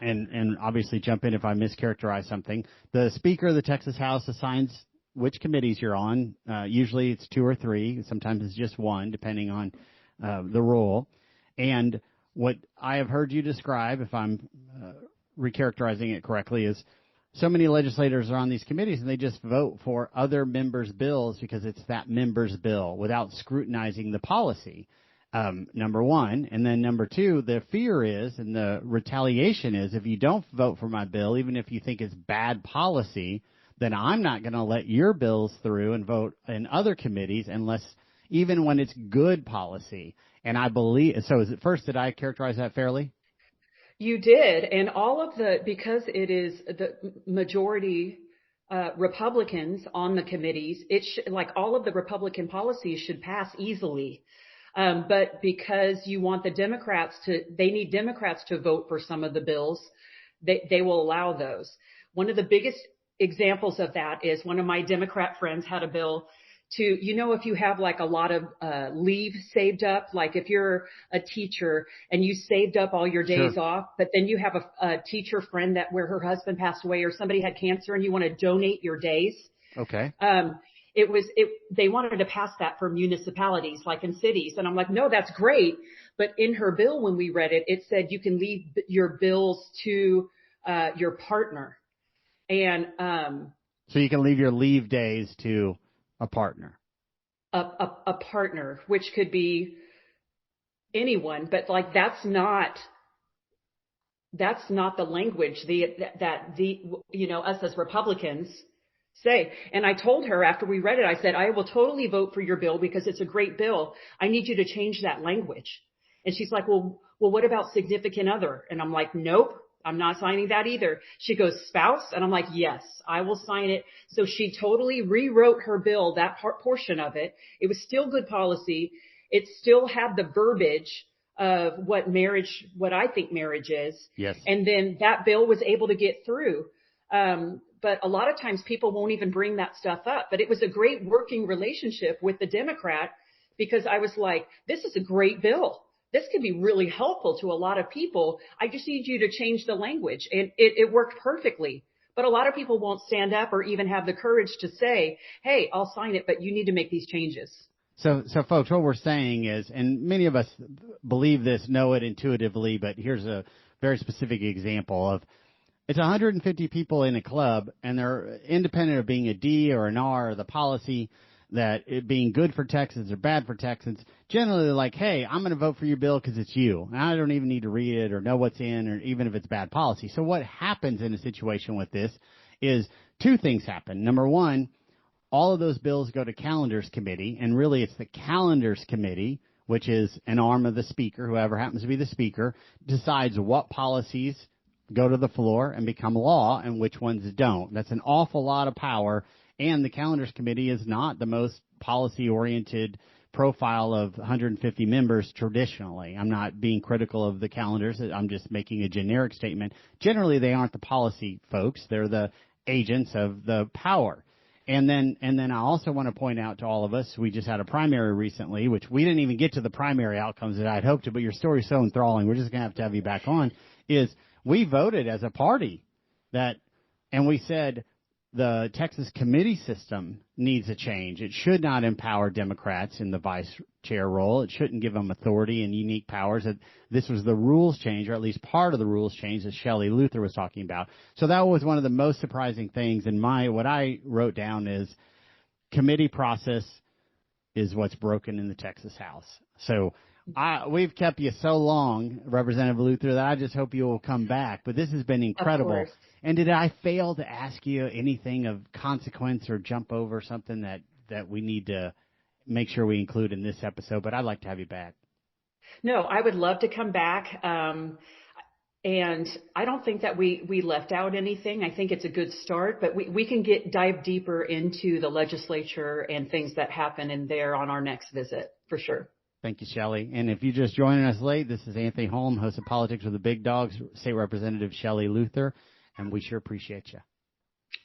and obviously jump in if I mischaracterize something, the Speaker of the Texas House assigns which committees you're on. Usually it's 2 or 3. Sometimes it's just 1, depending on the rule. And what I have heard you describe, if I'm recharacterizing it correctly, is so many legislators are on these committees and they just vote for other members' bills because it's that member's bill without scrutinizing the policy, number one. And then number 2, the fear is and the retaliation is if you don't vote for my bill, even if you think it's bad policy, then I'm not going to let your bills through and vote in other committees unless even when it's good policy. And I believe – so is it first, did I characterize that fairly? You did. And all of because it is the majority Republicans on the committees, like all of the Republican policies should pass easily. But because you want the Democrats they need Democrats to vote for some of the bills, they will allow those. One of the biggest examples of that is one of my Democrat friends had a bill if you have like a lot of leave saved up, like if you're a teacher and you saved up all your days Sure. off, but then you have a teacher friend where her husband passed away or somebody had cancer and you want to donate your days. Okay. They wanted to pass that for municipalities, like in cities. And I'm like, no, that's great. But in her bill, when we read it, it said you can leave your bills to your partner. And so you can leave your leave days to a partner. A partner, which could be anyone, but like that's not the language us as Republicans say. And I told her after we read it, I said, I will totally vote for your bill because it's a great bill. I need you to change that language. And she's like, well, what about significant other? And I'm like, nope. I'm not signing that either. She goes, spouse? And I'm like, yes, I will sign it. So she totally rewrote her bill, that portion of it. It was still good policy. It still had the verbiage of what I think marriage is. Yes. And then that bill was able to get through. But a lot of times people won't even bring that stuff up. But it was a great working relationship with the Democrat because I was like, this is a great bill. This could be really helpful to a lot of people. I just need you to change the language. And it worked perfectly. But a lot of people won't stand up or even have the courage to say, hey, I'll sign it, but you need to make these changes. So folks, what we're saying is, and many of us believe this, know it intuitively, but here's a very specific example of it's 150 people in a club, and they're independent of being a D or an R or the policy that it being good for Texans or bad for Texans, generally they're like, hey, I'm going to vote for your bill because it's you. And I don't even need to read it or know what's in or even if it's bad policy. So what happens in a situation with this is 2 things happen. Number 1, all of those bills go to calendars committee, and really it's the calendars committee, which is an arm of the speaker, whoever happens to be the speaker, decides what policies go to the floor and become law and which ones don't. That's an awful lot of power. And the calendars committee is not the most policy-oriented profile of 150 members traditionally. I'm not being critical of the calendars. I'm just making a generic statement. Generally, they aren't the policy folks. They're the agents of the power. And then I also want to point out to all of us, we just had a primary recently, which we didn't even get to the primary outcomes that I'd hoped to, but your story's so enthralling, we're just going to have you back on, is we voted as a party and we said, the Texas committee system needs a change. It should not empower Democrats in the vice chair role. It shouldn't give them authority and unique powers. This was the rules change, or at least part of the rules change that Shelley Luther was talking about. So that was one of the most surprising things. And what I wrote down is committee process is what's broken in the Texas House. So we've kept you so long, Representative Luther, that I just hope you will come back. But this has been incredible. Of course. And did I fail to ask you anything of consequence or jump over something that we need to make sure we include in this episode, but I'd like to have you back. No, I would love to come back. And I don't think that we left out anything. I think it's a good start, but we can dive deeper into the legislature and things that happen in there on our next visit, for sure. Thank you, Shelley. And if you're just joining us late, this is Anthony Holm, host of Politics with the Big Dogs, State Representative Shelley Luther, and we sure appreciate you.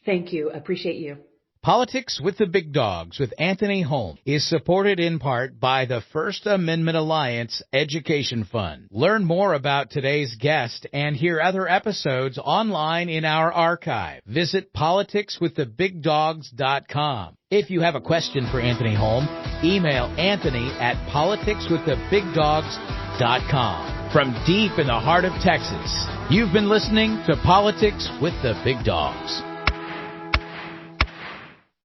Thank you. Appreciate you. Politics with the Big Dogs with Anthony Holm is supported in part by the First Amendment Alliance Education Fund. Learn more about today's guest and hear other episodes online in our archive. Visit politicswiththebigdogs.com. If you have a question for Anthony Holm, email Anthony at politicswiththebigdogs.com. From deep in the heart of Texas, you've been listening to Politics with the Big Dogs.